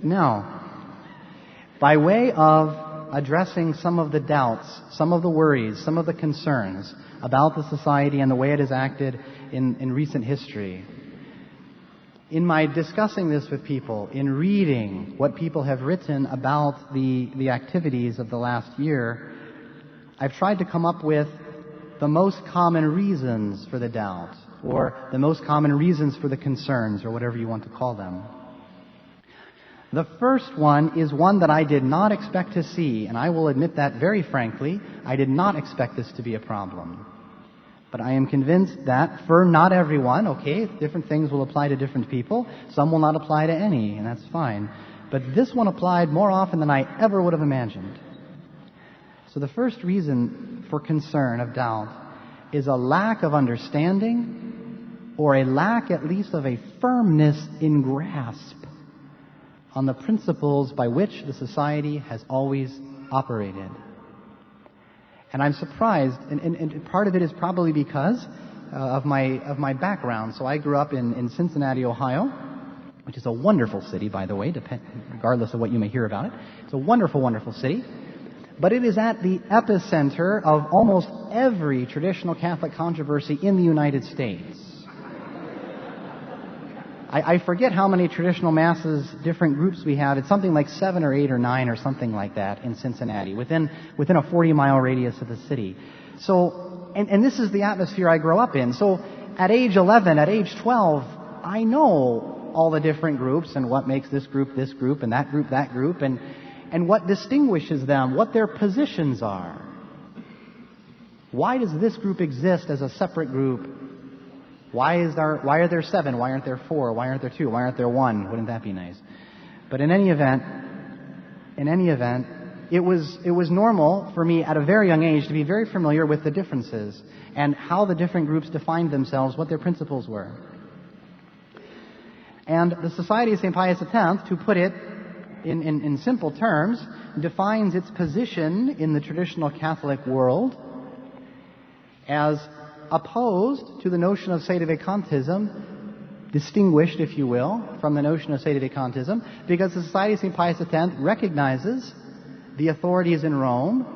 Now, by way of addressing some of the doubts, some of the worries, some of the concerns about the society and the way it has acted in recent history, in my discussing this with people, in reading what people have written about the activities of the last year, I've tried to come up with the most common reasons for the doubt, or the most common reasons for the concerns, or whatever you want to call them. The first one is one that I did not expect to see, and I will admit that very frankly, I did not expect this to be a problem. But I am convinced that for not everyone, okay, different things will apply to different people, some will not apply to any, and that's fine. But this one applied more often than I ever would have imagined. So the first reason for concern, of doubt, is a lack of understanding, or a lack at least of a firmness in grasp on the principles by which the society has always operated. And I'm surprised, and part of it is probably because of my background. So I grew up in Cincinnati, Ohio, which is a wonderful city, by the way, regardless of what you may hear about it. It's a wonderful, wonderful city. But it is at the epicenter of almost every traditional Catholic controversy in the United States. I forget how many traditional masses, different groups we have. It's something like 7 or 8 or 9 or something like that in Cincinnati, within a 40-mile radius of the city. So, and this is the atmosphere I grow up in. So at age 11, at age 12, I know all the different groups and what makes this group, and that group, and what distinguishes them, what their positions are. Why does this group exist as a separate group? Why are there 7? Why aren't there 4? Why aren't there 2? Why aren't there 1? Wouldn't that be nice? But in any event, it was normal for me at a very young age to be very familiar with the differences and how the different groups defined themselves, what their principles were. And the Society of St. Pius X, to put it in simple terms, defines its position in the traditional Catholic world as opposed to the notion of sedevacantism, distinguished, if you will, from the notion of sedevacantism, because the Society of St. Pius X recognizes the authorities in Rome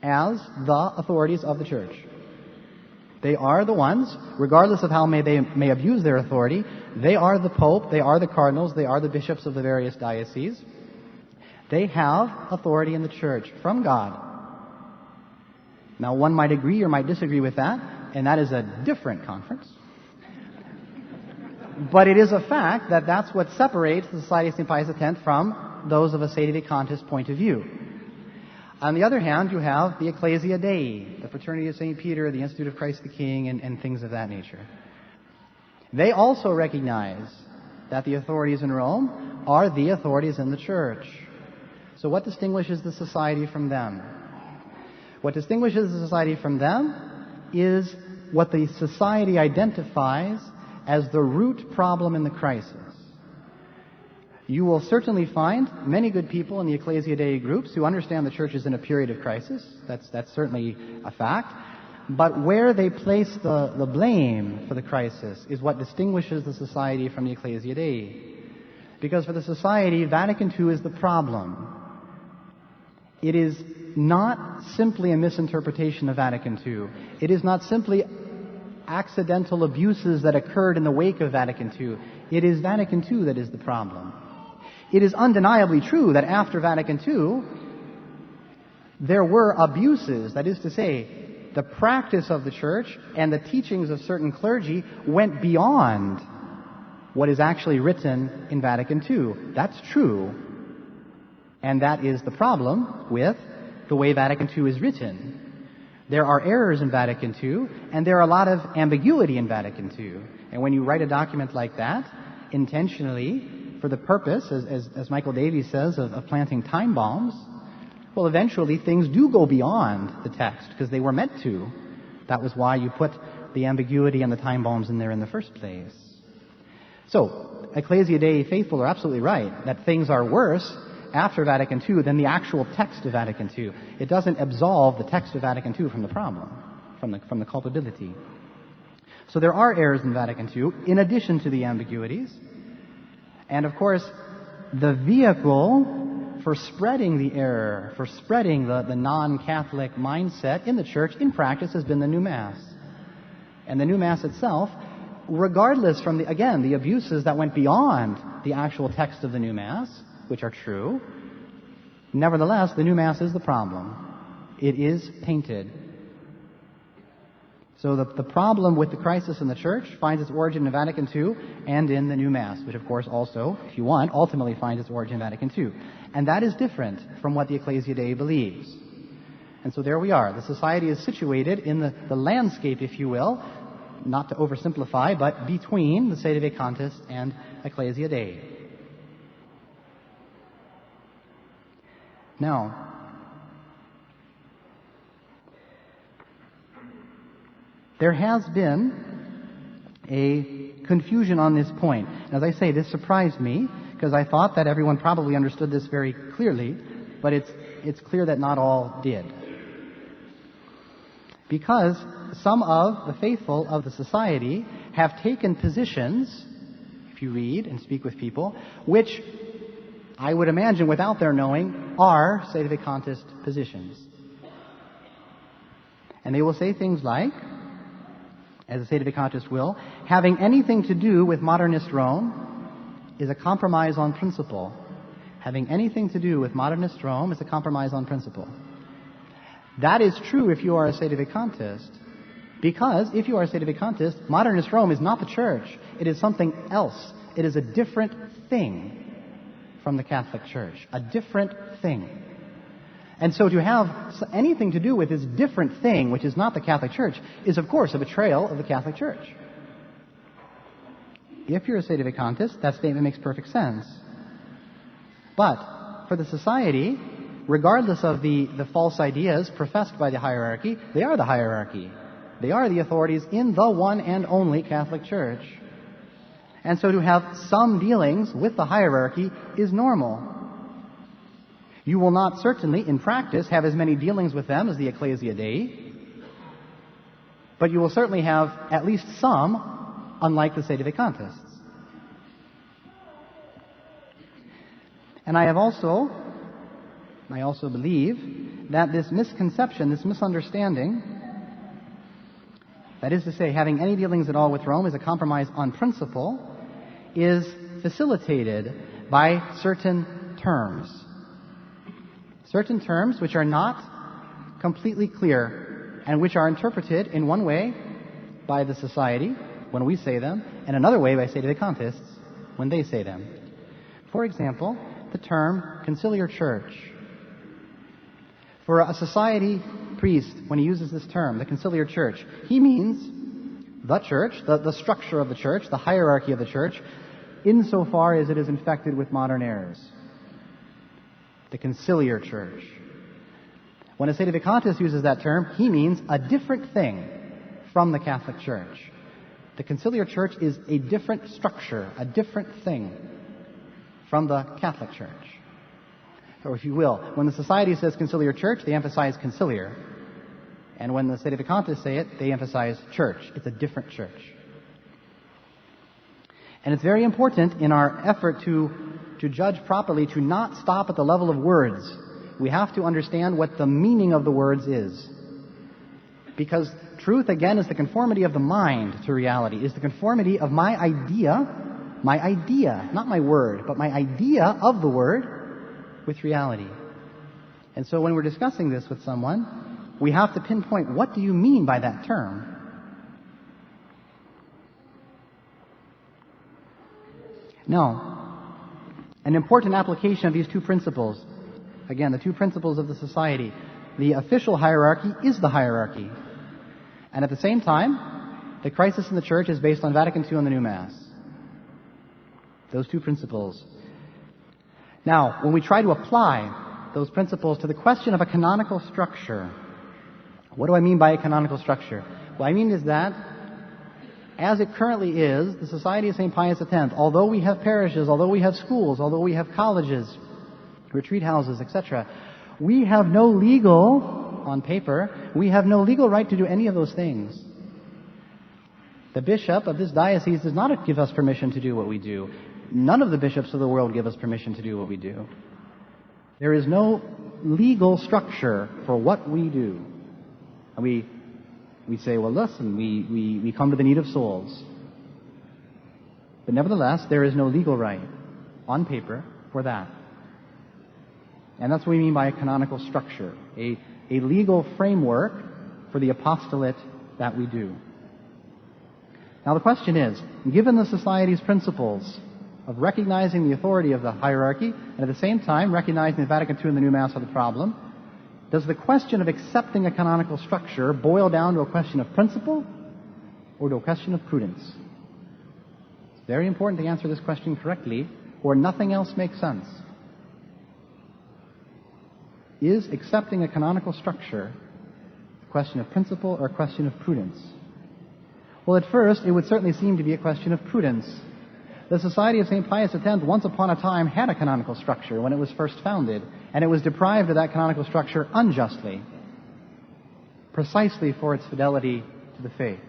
as the authorities of the Church. They are the ones, regardless of how they may abuse their authority, they are the Pope, they are the cardinals, they are the bishops of the various dioceses. They have authority in the Church from God. Now, one might agree or might disagree with that, and that is a different conference. But it is a fact that that's what separates the Society of St. Pius X from those of a sedevacantist point of view. On the other hand, you have the Ecclesia Dei, the Fraternity of St. Peter, the Institute of Christ the King, and things of that nature. They also recognize that the authorities in Rome are the authorities in the Church. So what distinguishes the society from them? What distinguishes the society from them is what the society identifies as the root problem in the crisis. You will certainly find many good people in the Ecclesia Dei groups who understand the Church is in a period of crisis. That's certainly a fact. But where they place the blame for the crisis is what distinguishes the society from the Ecclesia Dei. Because for the society, Vatican II is the problem. It is not simply a misinterpretation of Vatican II. It is not simply accidental abuses that occurred in the wake of Vatican II. It is Vatican II that is the problem. It is undeniably true that after Vatican II, there were abuses. That is to say, the practice of the Church and the teachings of certain clergy went beyond what is actually written in Vatican II. That's true. And that is the problem with the way Vatican II is written. There are errors in Vatican II, and there are a lot of ambiguity in Vatican II. And when you write a document like that, intentionally, for the purpose, as Michael Davies says, of planting time bombs, well, eventually things do go beyond the text, because they were meant to. That was why you put the ambiguity and the time bombs in there in the first place. So, Ecclesia Dei faithful are absolutely right that things are worse after Vatican II than the actual text of Vatican II. It doesn't absolve the text of Vatican II from the problem, from the culpability. So there are errors in Vatican II, in addition to the ambiguities. And of course, the vehicle for spreading the error, for spreading the non-Catholic mindset in the Church, in practice, has been the new Mass. And the new Mass itself, regardless from, the abuses that went beyond the actual text of the new Mass, which are true, nevertheless, the new Mass is the problem. It is tainted. So the problem with the crisis in the Church finds its origin in Vatican II and in the new Mass, which of course also, if you want, ultimately finds its origin in Vatican II. And that is different from what the Ecclesia Dei believes. And so there we are. The society is situated in the landscape, if you will, not to oversimplify, but between the Sede Vacantis and Ecclesia Dei. Now, there has been a confusion on this point. As I say, this surprised me, because I thought that everyone probably understood this very clearly, but it's clear that not all did. Because some of the faithful of the society have taken positions, if you read and speak with people, which I would imagine, without their knowing, are Sede Vacantist positions. And they will say things like, as a Sede Vacantist will, having anything to do with modernist Rome is a compromise on principle. Having anything to do with modernist Rome is a compromise on principle. That is true if you are a Sede Vacantist, because if you are a Sede Vacantist, modernist Rome is not the Church. It is something else. It is a different thing from the Catholic Church. A different thing. And so to have anything to do with this different thing, which is not the Catholic Church, is of course a betrayal of the Catholic Church. If you're a Sede Vacantist, that statement makes perfect sense. But for the society, regardless of the false ideas professed by the hierarchy, they are the hierarchy. They are the authorities in the one and only Catholic Church. And so to have some dealings with the hierarchy is normal. You will not certainly, in practice, have as many dealings with them as the Ecclesia Dei, but you will certainly have at least some, unlike the Sede Vacantists. And I also believe that this misconception, this misunderstanding, that is to say, having any dealings at all with Rome is a compromise on principle, is facilitated by certain terms. Certain terms which are not completely clear and which are interpreted in one way by the society when we say them, and another way by Sede Vacantists when they say them. For example, the term conciliar church. For a society priest, when he uses this term, the conciliar church, he means the church, the structure of the church, the hierarchy of the church, insofar as it is infected with modern errors. The conciliar church. When a Sede Vacantist uses that term, he means a different thing from the Catholic Church. The conciliar church is a different structure, a different thing from the Catholic Church. Or if you will, when the society says conciliar church, they emphasize conciliar. And when the Sede Vacantists say it, they emphasize church. It's a different church. And it's very important in our effort to judge properly, to not stop at the level of words. We have to understand what the meaning of the words is. Because truth, again, is the conformity of the mind to reality, is the conformity of my idea, not my word, but my idea of the word with reality. And so when we're discussing this with someone, we have to pinpoint, what do you mean by that term? Now, an important application of these two principles, again, the two principles of the society. The official hierarchy is the hierarchy. And at the same time, the crisis in the Church is based on Vatican II and the New Mass. Those two principles. Now, when we try to apply those principles to the question of a canonical structure, what do I mean by a canonical structure? What I mean is that as it currently is, the Society of St. Pius X, although we have parishes, although we have schools, although we have colleges, retreat houses, etc., we have no legal, on paper, we have no legal right to do any of those things. The bishop of this diocese does not give us permission to do what we do. None of the bishops of the world give us permission to do what we do. There is no legal structure for what we do. And we say, well, listen, we come to the need of souls. But nevertheless, there is no legal right on paper for that. And that's what we mean by a canonical structure, a legal framework for the apostolate that we do. Now the question is, given the Society's principles of recognizing the authority of the hierarchy and at the same time recognizing the Vatican II and the New Mass are the problem, does the question of accepting a canonical structure boil down to a question of principle or to a question of prudence? It's very important to answer this question correctly, or nothing else makes sense. Is accepting a canonical structure a question of principle or a question of prudence? Well, at first, it would certainly seem to be a question of prudence. The Society of St. Pius X once upon a time had a canonical structure when it was first founded, and it was deprived of that canonical structure unjustly, precisely for its fidelity to the faith.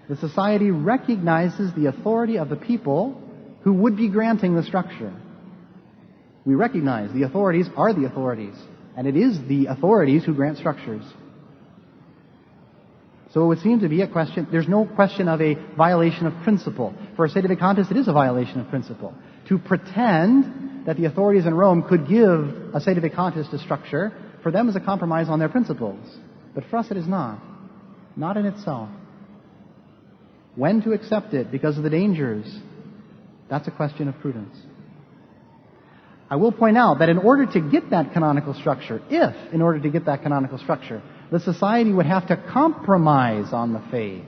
The Society recognizes the authority of the people who would be granting the structure. We recognize the authorities are the authorities, and it is the authorities who grant structures. So it would seem to be a question, there's no question of a violation of principle. For a sedevacantist, it is a violation of principle. To pretend that the authorities in Rome could give a sedevacantist a structure, for them is a compromise on their principles. But for us it is not. Not in itself. When to accept it because of the dangers, that's a question of prudence. I will point out that in order to get that canonical structure, in order to get that canonical structure, the Society would have to compromise on the faith.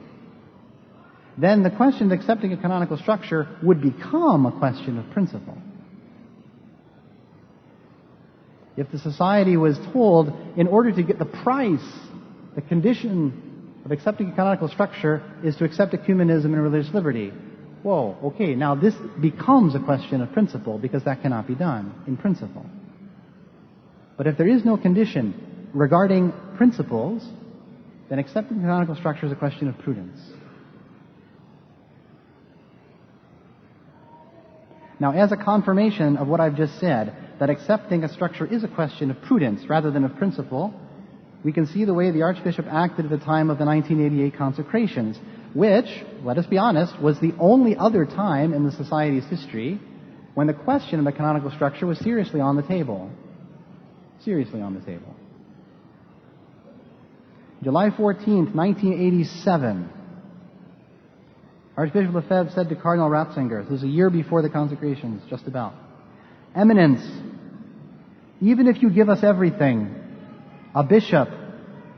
Then the question of accepting a canonical structure would become a question of principle. If the Society was told, in order to get the price, the condition of accepting a canonical structure is to accept ecumenism and religious liberty. Whoa, okay, now this becomes a question of principle because that cannot be done in principle. But if there is no condition regarding principles, then accepting the canonical structure is a question of prudence. Now, as a confirmation of what I've just said, that accepting a structure is a question of prudence rather than of principle, we can see the way the Archbishop acted at the time of the 1988 consecrations, which, let us be honest, was the only other time in the Society's history when the question of the canonical structure was seriously on the table. Seriously on the table. July 14th, 1987, Archbishop Lefebvre said to Cardinal Ratzinger, this was a year before the consecrations, just about, "Eminence, even if you give us everything, a bishop,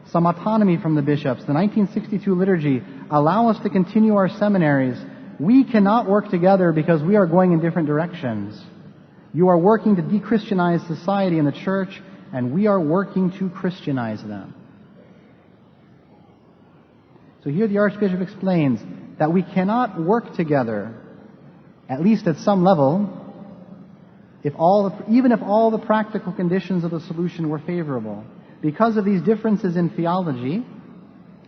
some autonomy from the bishops, the 1962 liturgy, allow us to continue our seminaries, we cannot work together because we are going in different directions. You are working to de-Christianize society and the Church, and we are working to Christianize them." So here the Archbishop explains that we cannot work together, at least at some level, even if all the practical conditions of the solution were favorable. Because of these differences in theology,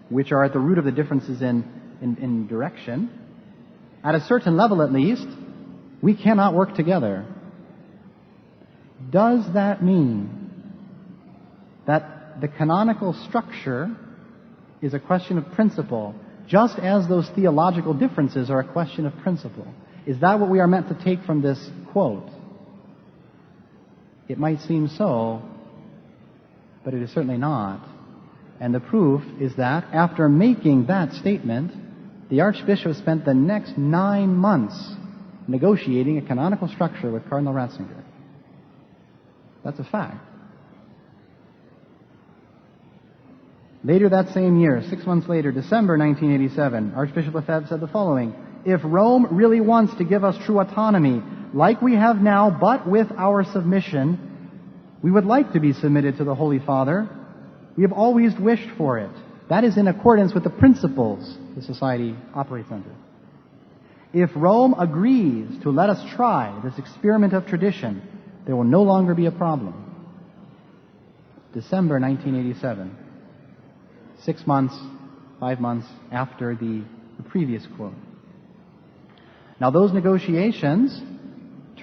which are at the root of the differences in direction, at a certain level at least, we cannot work together. Does that mean that the canonical structure is a question of principle, just as those theological differences are a question of principle? Is that what we are meant to take from this quote? It might seem so, but it is certainly not. And the proof is that after making that statement, the Archbishop spent the next 9 months negotiating a canonical structure with Cardinal Ratzinger. That's a fact. Later that same year, 6 months later, December 1987, Archbishop Lefebvre said the following: "If Rome really wants to give us true autonomy, like we have now, but with our submission, we would like to be submitted to the Holy Father. We have always wished for it. That is in accordance with the principles the Society operates under. If Rome agrees to let us try this experiment of tradition, there will no longer be a problem." December 1987. 6 months, 5 months after the previous quote. Now those negotiations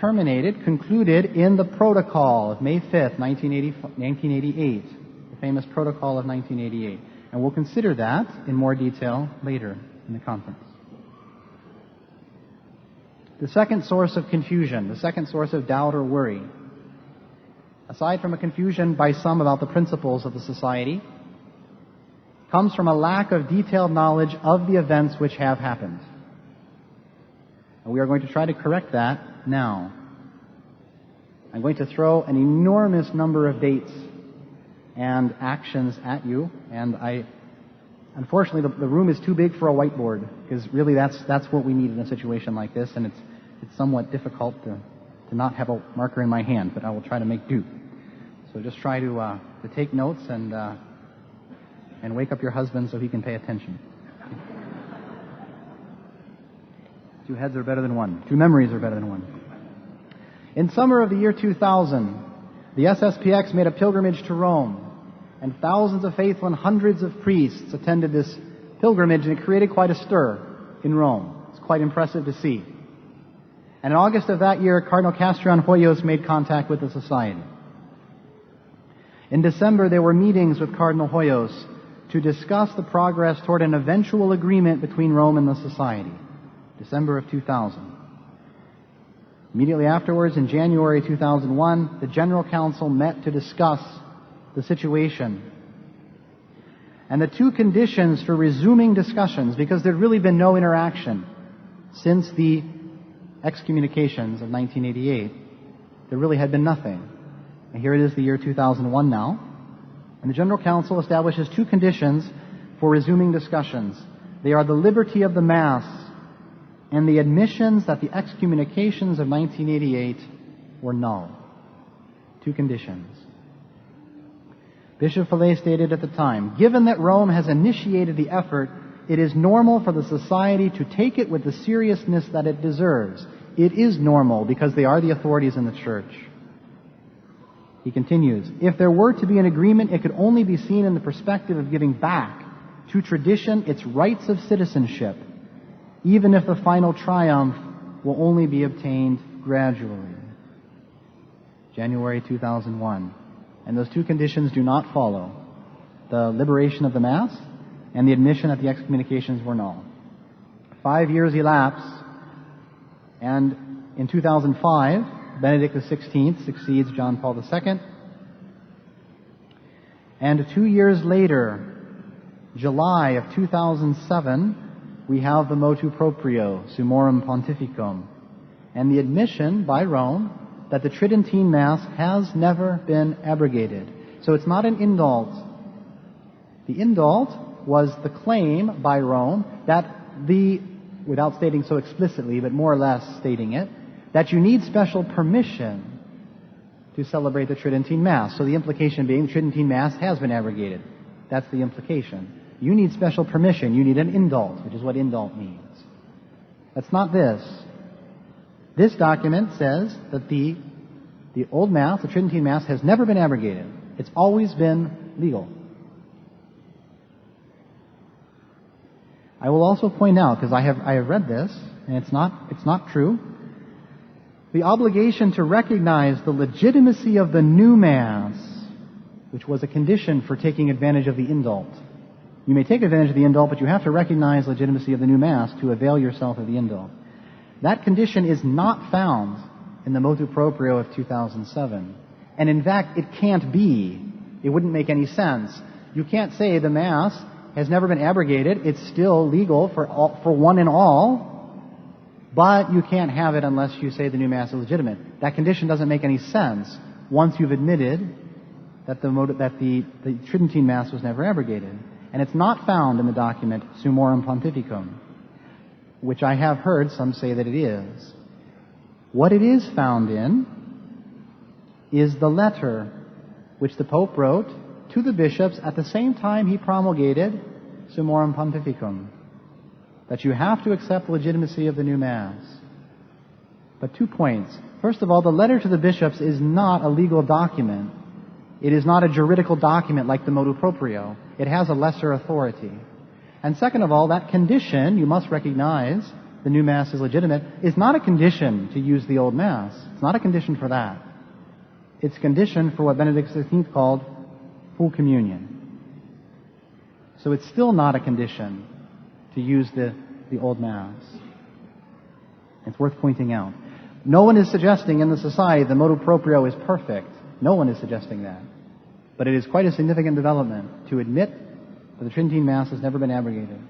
concluded in the Protocol of May 5th, 1988, the famous Protocol of 1988. And we'll consider that in more detail later in the conference. The second source of confusion, the second source of doubt or worry, aside from a confusion by some about the principles of the society, comes from a lack of detailed knowledge of the events which have happened. And we are going to try to correct that now. I'm going to throw an enormous number of dates and actions at you, and unfortunately the room is too big for a whiteboard, because really that's what we need in a situation like this, and it's somewhat difficult to not have a marker in my hand, but I will try to make do. So just try to take notes and wake up your husband so he can pay attention. Two heads are better than one. Two memories are better than one. In summer of the year 2000, the Fsspx made a pilgrimage to Rome, and thousands of faithful and hundreds of priests attended this pilgrimage, and it created quite a stir in Rome. It's quite impressive to see. And in August of that year, Cardinal Castrian Hoyos made contact with the society. In December, there were meetings with Cardinal Hoyos to discuss the progress toward an eventual agreement between Rome and the society. December of 2000. Immediately afterwards, in January 2001, the General Council met to discuss the situation. And the two conditions for resuming discussions, because there'd really been no interaction since the excommunications of 1988, there really had been nothing. And here it is, the year 2001 now. And the General Council establishes two conditions for resuming discussions. They are the liberty of the Mass and the admissions that the excommunications of 1988 were null. Two conditions. Bishop Fallet stated at the time, given that Rome has initiated the effort, it is normal for the society to take it with the seriousness that it deserves. It is normal because they are the authorities in the Church. He continues, if there were to be an agreement, it could only be seen in the perspective of giving back to tradition its rights of citizenship, even if the final triumph will only be obtained gradually. January 2001. And those two conditions do not follow. The liberation of the Mass and the admission that the excommunications were null. 5 years elapse, and in 2005, Benedict XVI succeeds John Paul II. And 2 years later, July of 2007, we have the motu proprio, Summorum Pontificum, and the admission by Rome that the Tridentine Mass has never been abrogated. So it's not an indult. The indult was the claim by Rome that without stating so explicitly, but more or less stating it, that you need special permission to celebrate the Tridentine Mass. So the implication being the Tridentine Mass has been abrogated. That's the implication. You need special permission. You need an indult, which is what indult means. That's not this. This document says that the Old Mass, the Tridentine Mass, has never been abrogated. It's always been legal. I will also point out, because I have read this, and it's not true, the obligation to recognize the legitimacy of the new Mass, which was a condition for taking advantage of the indult. You may take advantage of the indult, but you have to recognize legitimacy of the new Mass to avail yourself of the indult. That condition is not found in the motu proprio of 2007. And in fact, it can't be. It wouldn't make any sense. You can't say the Mass has never been abrogated. It's still legal for one and all, but you can't have it unless you say the new Mass is legitimate. That condition doesn't make any sense once you've admitted that the Tridentine Mass was never abrogated. And it's not found in the document Summorum Pontificum, which I have heard some say that it is. What it is found in is the letter which the Pope wrote to the bishops at the same time he promulgated Summorum Pontificum, that you have to accept the legitimacy of the new Mass. But 2 points. First of all, the letter to the bishops is not a legal document. It is not a juridical document like the motu proprio. It has a lesser authority. And second of all, that condition, you must recognize, the new Mass is legitimate is not a condition to use the old Mass. It's not a condition for that. It's a condition for what Benedict XVI called full communion. So it's still not a condition to use the old Mass. It's worth pointing out. No one is suggesting in the society the motu proprio is perfect. No one is suggesting that. But it is quite a significant development to admit that the Tridentine Mass has never been abrogated.